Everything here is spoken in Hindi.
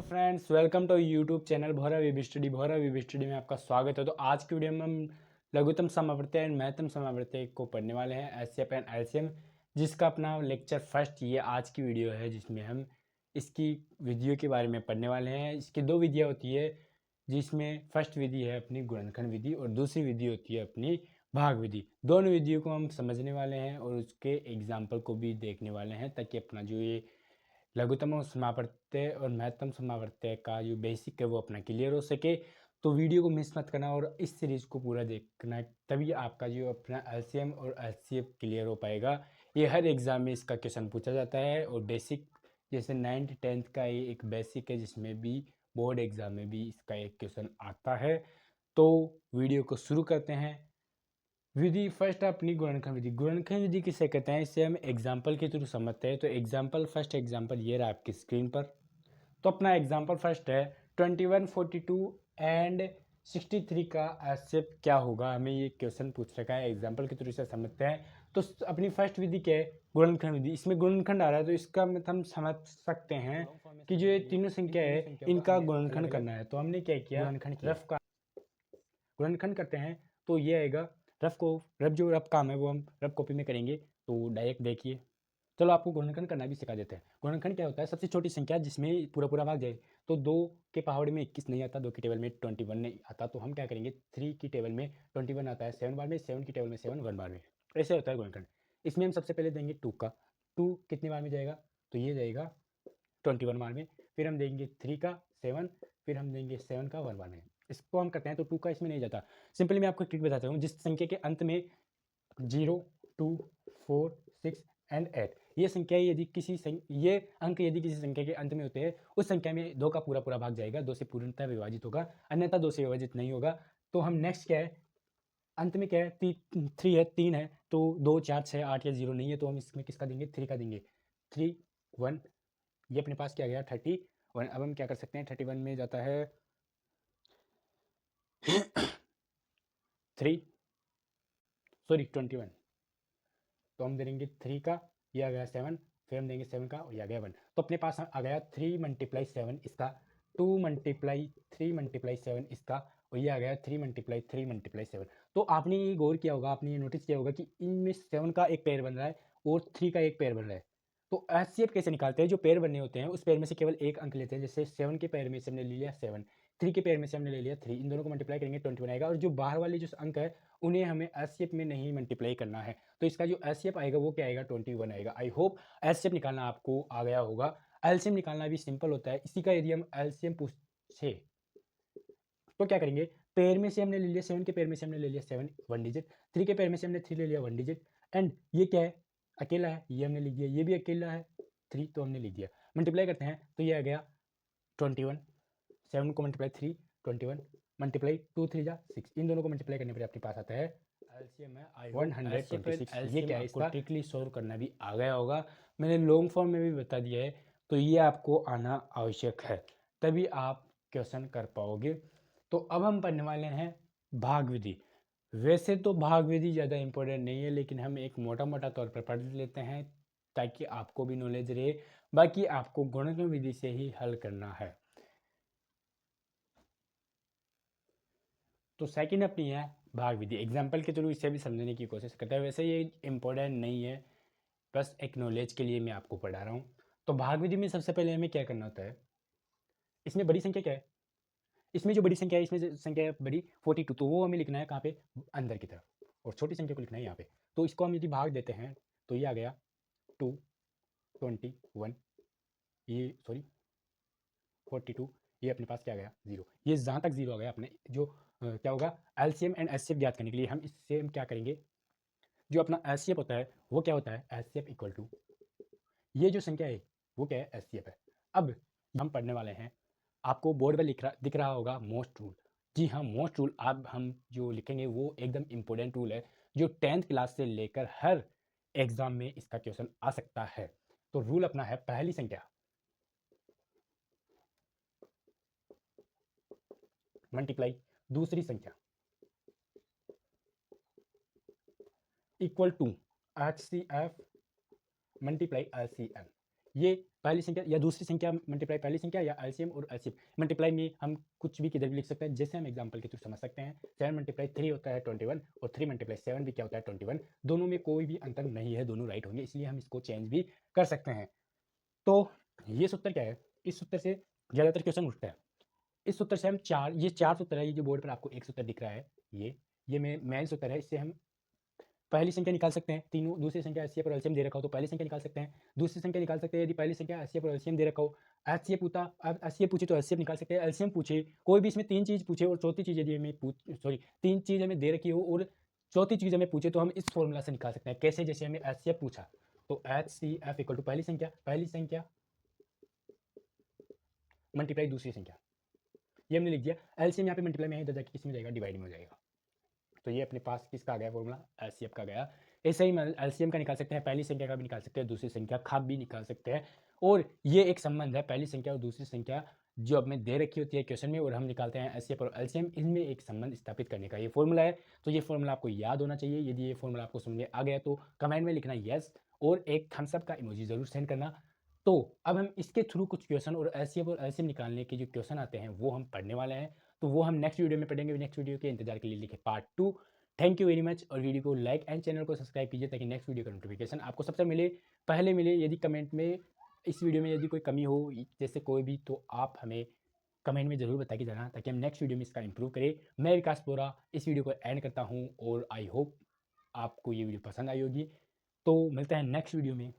Friends, welcome to YouTube channel Bhaura VB study. भौरा वीबी स्टडी में आपका स्वागत है। तो आज की वीडियो में हम लघुत्तम समावर्ती एंड महत्तम समावर्ती को पढ़ने वाले हैं, एचसीएफ एंड एलसीएम, जिसका अपना लेक्चर फर्स्ट ये आज की वीडियो है, जिसमें हम इसकी विधियों के बारे में पढ़ने वाले हैं। इसकी दो विधियाँ होती है, जिसमें फर्स्ट विधि है अपनी गुणनखंड विधि और दूसरी विधि होती है अपनी भाग विधि। दोनों विधियों को हम समझने वाले हैं और उसके एग्जाम्पल को भी देखने वाले हैं, ताकि अपना जो ये लघुत्तम समावर्त्य और महत्तम समावर्त्य का जो बेसिक है वो अपना क्लियर हो सके। तो वीडियो को मिस मत करना और इस सीरीज को पूरा देखना, तभी आपका जो अपना एलसीएम और एचसीएफ क्लियर हो पाएगा। ये हर एग्जाम में इसका क्वेश्चन पूछा जाता है और बेसिक जैसे 9th 10th का ये एक बेसिक है, जिसमें भी बोर्ड एग्जाम में भी इसका एक क्वेश्चन आता है। तो वीडियो को शुरू करते हैं। विधि फर्स्ट अपनी गुणनखंड विधि। गुणनखंड विधि किसे कहते हैं, इसे हम एग्जाम्पल के थ्रू समझते हैं। तो एग्जाम्पल फर्स्ट एग्जाम्पल ये रहा आपकी स्क्रीन पर। तो अपना एग्जाम्पल फर्स्ट है 21, 42 एंड 63 का एचसीएफ क्या होगा, हमें ये क्वेश्चन पूछ रखा है। एग्जाम्पल के थ्रू इसे समझते हैं। तो अपनी फर्स्ट विधि क्या है, गुणनखंड विधि। इसमें गुणनखंड आ रहा है, तो इसका मतलब हम समझ सकते हैं कि जो ये तीनों संख्या है इनका गुणनखंड करना है। तो हमने क्या किया, रफ का गुणनखंड करते हैं। तो ये आएगा रफ काम है वो हम रफ कॉपी में करेंगे। तो डायरेक्ट देखिए, चलो आपको गुणनखंड करना भी सिखा देते हैं। गुणनखंड क्या होता है, सबसे छोटी संख्या जिसमें पूरा पूरा भाग जाए। तो 2 के पहाड़ में 21 नहीं आता, 2 की टेबल में 21 नहीं आता, तो हम क्या करेंगे, 3 की टेबल में 21 आता है, 7 बार में, 7 की टेबल में 7 1 बार में। ऐसे होता है गुणनखंड। इसमें हम सबसे पहले देंगे 2 का। 2 कितनी बार में जाएगा, तो ये जाएगा 21 बार में। फिर हम देंगे 3 का 7, फिर हम देंगे 7 का 1 बार में। इसको हम करते हैं तो 2 का इसमें नहीं जाता। सिंपली मैं आपको ट्रिक बताता हूँ। जिस संख्या के अंत में 0, 2, 4, 6 एंड 8 ये संख्या ये अंक यदि किसी संख्या के अंत में होते हैं, उस संख्या में 2 का पूरा पूरा भाग जाएगा, 2 से पूर्णतः विभाजित होगा, अन्यथा 2 से विभाजित नहीं होगा। तो हम नेक्स्ट क्या है, अंत में क्या है, 3 है, तो 2, 4, 6, 8 या 0 नहीं है, तो हम इसमें किसका देंगे, 3 का देंगे। 3, 1, ये अपने पास क्या गया 31। अब हम क्या कर सकते हैं, 31 में जाता है 21, तो हम देंगे 3 का, ये आ गया 7, फिर हम देंगे 7 का और ये आ गया 1। तो अपने पास आ गया 3 × 7 इसका, 2 × 3 × 7 इसका, और ये आ गया 3 × 3 × 7। तो आपने ये गौर किया होगा, आपने ये नोटिस किया होगा कि इनमें 7 का एक पेयर बन रहा है और 3 का एक पेयर बन रहा है। तो एचसीएफ कैसे निकालते हैं, जो पेयर बनने होते हैं उस पेयर में से केवल एक अंक लेते हैं। जैसे 7 के पेयर में से हमने ले लिया 7, 3 के पेयर में से हमने ले लिया 3, इन दोनों को मल्टीप्लाई करेंगे 21 आएगा। और जो बाहर वाले जो अंक है उन्हें हमें एचसीएफ में नहीं मल्टीप्लाई करना है, तो इसका जो एचसीएफ आएगा वो क्या आएगा, 21 आएगा। आई होप एचसीएफ निकालना आपको आ गया होगा। एलसीएम निकालना भी सिंपल होता है। इसी का यदि हम एलसीएम पूछे तो क्या करेंगे, पेयर में से हमने ले लिया 7 के पेयर में से हमने ले लिया 7 1 डिजिट, 3 के पेयर में से हमने 3 ले लिया 1 डिजिट, एंड ये क्या है, अकेला है, ये हमने लिख दिया, ये भी अकेला है 3, तो हमने लिख दिया। मल्टीप्लाई करते हैं तो ये आ गया 21, 7 को मल्टीप्लाई 3 21, मल्टीप्लाई 2 3 जा 6, इन दोनों को मल्टीप्लाई करने पर अपने पास आता है एलसीएम है 126। ये क्या है, इसका ट्रिकली सॉल्व करना भी आ गया होगा, मैंने लॉन्ग फॉर्म में भी बता दिया है। तो ये आपको आना आवश्यक है, तभी आप क्वेश्चन कर पाओगे। तो अब हम पढ़ने वाले हैं भाग विधि। वैसे तो भाग विधि ज़्यादा इंपॉर्टेंट नहीं है, लेकिन हम एक मोटा मोटा तौर पर पढ़ लेते हैं ताकि आपको भी नॉलेज रहे। बाकी आपको गुणन विधि से ही हल करना है। तो सेकंड अपनी है भाग विधि। एग्जाम्पल के थ्रू इसे भी समझने की कोशिश करते हैं। वैसे ये इंपॉर्टेंट नहीं है, बस एक नॉलेज के लिए मैं आपको पढ़ा रहा हूँ। तो भाग विधि में सबसे पहले हमें क्या करना होता है, इसमें बड़ी संख्या क्या है, इसमें जो बड़ी संख्या है, इसमें जो संख्या है बड़ी 42, तो वो हमें लिखना है कहाँ पे, अंदर की तरफ, और छोटी संख्या को लिखना है यहाँ पे। तो इसको हम यदि भाग देते हैं तो ये आ गया 2, 21, ये सॉरी 42, ये अपने पास क्या गया 0। ये जहाँ तक 0 आ गया अपने जो क्या होगा, एलसीएम एंड एचसीएफ ज्ञात करने के लिए हम इससे हम क्या करेंगे, जो अपना एचसीएफ होता है वो क्या होता है, एचसीएफ इक्वल टू ये जो संख्या है वो क्या है, एचसीएफ है। अब हम पढ़ने वाले हैं, आपको बोर्ड पर दिख रहा होगा मोस्ट रूल। जी हाँ, मोस्ट रूल अब हम जो लिखेंगे वो एकदम इंपॉर्टेंट रूल है, जो 10th क्लास से लेकर हर एग्जाम में इसका क्वेश्चन आ सकता है। तो रूल अपना है, पहली संख्या मल्टीप्लाई दूसरी संख्या equal to HCF multiply LCM. ये पहली संख्या या दूसरी संख्या मल्टीप्लाई पहली संख्या या एलसीएम और एलसीएम मल्टीप्लाई में हम कुछ भी किधर भी लिख सकते हैं। जैसे हम एग्जांपल के थ्रू समझ सकते हैं 7 मल्टीप्लाई 3 होता है 21 और 3 मल्टीप्लाई 7 भी क्या होता है 21। दोनों में कोई भी अंतर नहीं है, दोनों राइट होंगे, इसलिए हम इसको चेंज भी कर सकते हैं। तो ये सूत्र क्या है, इस सूत्र से ज़्यादातर क्वेश्चन उठता है। इस सूत्र से हम ये चार सूत्र है, ये जो बोर्ड पर आपको एक सूत्र दिख रहा है ये मेन सूत्र है। इससे हम पहली संख्या निकाल सकते हैं, तीनों दूसरी संख्या एचसीएफ और एलसीएम दे रखा हो तो पहली संख्या निकाल सकते हैं, दूसरी संख्या निकाल सकते हैं यदि पहली संख्या एचसीएफ और एलसीएम दे रखा हो। एचसीएफ पूछा, अब एचसीएफ पूछे तो एचसीएफ निकाल सकते हैं, एलसीएम पूछे कोई भी इसमें तीन चीज़ पूछे और चौथी चीज़ यदि हमें तीन चीज़ हमें दे रखी हो और चौथी चीज़ हमें पूछे तो हम इस फॉर्मूला से निकाल सकते हैं। कैसे? जैसे हमें एचसीएफ पूछा तो एचसीएफ इक्वल टू पहली संख्या मल्टीप्लाई दूसरी संख्या, ये हमने लिख दिया। एलसीएम यहाँ पे मल्टीप्लाई में है, इधर जाके किस में जाएगा, डिवाइड में हो जाएगा। तो ये अपने पास किसका आ गया फॉर्मूला, एलसीएफ का गया। ऐसे ही एलसीएम का निकाल सकते हैं, पहली संख्या का भी निकाल सकते हैं, दूसरी संख्या का भी निकाल सकते हैं। और ये एक संबंध है, पहली संख्या और दूसरी संख्या जो हमें दे रखी होती है क्वेश्चन में और हम निकालते हैं एलसीएफ और एलसीएम, इनमें एक संबंध स्थापित करने का ये फॉर्मूला है। तो ये फॉर्मूला आपको याद होना चाहिए। यदि ये फॉर्मूला आपको समझ में आ गया तो कमेंट में लिखना यस और एक थम्स अप का इमोजी जरूर सेंड करना। तो अब हम इसके थ्रू कुछ क्वेश्चन और एलसीएफ और एलसीएम निकालने के जो क्वेश्चन आते हैं वो हम पढ़ने वाले हैं। तो वो हम नेक्स्ट वीडियो में पढ़ेंगे। नेक्स्ट वीडियो के इंतजार के लिए लिखे part 2। Thank you very much. और वीडियो को लाइक एंड चैनल को सब्सक्राइब कीजिए ताकि नेक्स्ट वीडियो का नोटिफिकेशन आपको सबसे पहले मिले। यदि कमेंट में इस वीडियो में यदि कोई कमी हो जैसे कोई भी, तो आप हमें कमेंट में ज़रूर बता के जाना ताकि हम नेक्स्ट वीडियो में इसका इंप्रूव करें। मैं विकास बोरा इस वीडियो को एंड करता हूँ और आई होप आपको ये वीडियो पसंद आई होगी। तो मिलते हैं नेक्स्ट वीडियो में।